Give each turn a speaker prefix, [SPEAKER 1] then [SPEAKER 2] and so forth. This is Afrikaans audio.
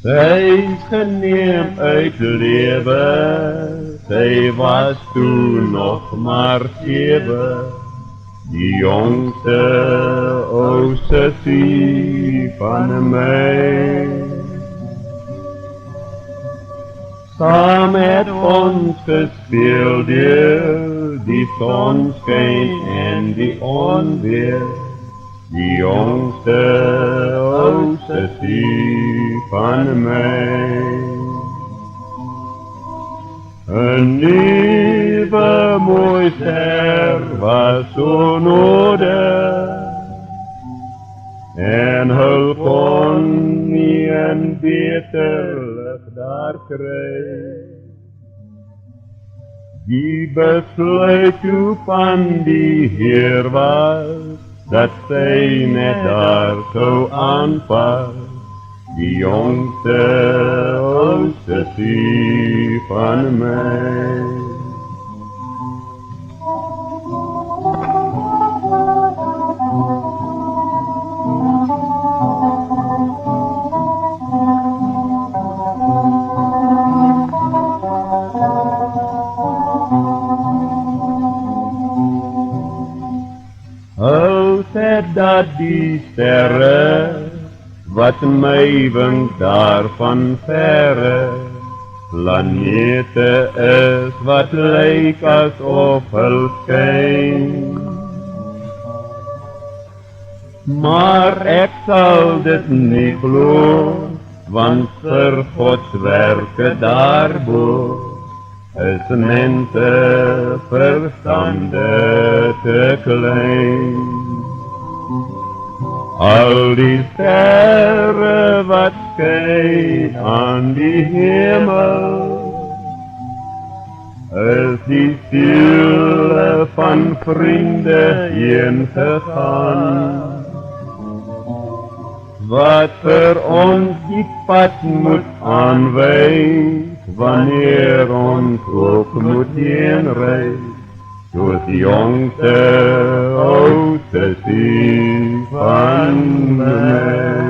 [SPEAKER 1] Sy geneem uit lewe, sy was toe nog maar 7, die jongste ou sussie van my. Saam het ons gespeel deur die sonskyn en die onweer, die jongste ou sussie van my. 'n nuwe mooi ster was so nodig, en hul kon nie 'n beter lig daar kry. Die besluit toe van die Heer was, dat sy net daar sou aanpas, die jongste ou sussie van my. Hulle sê dat die sterre wat my wink daar van verre, planete is wat lyk asof hulle skyn. Maar ek sal dit nie glo, want vir Gods werke daarbo is mense verstande te klein. Al die sterre wat skyn aan die hemel, is die siele van vriende heen gegaan, wat vir ons die pad moet aanwys, wanneer ons ook moet heenreis, soos die jongste ou sussie van my.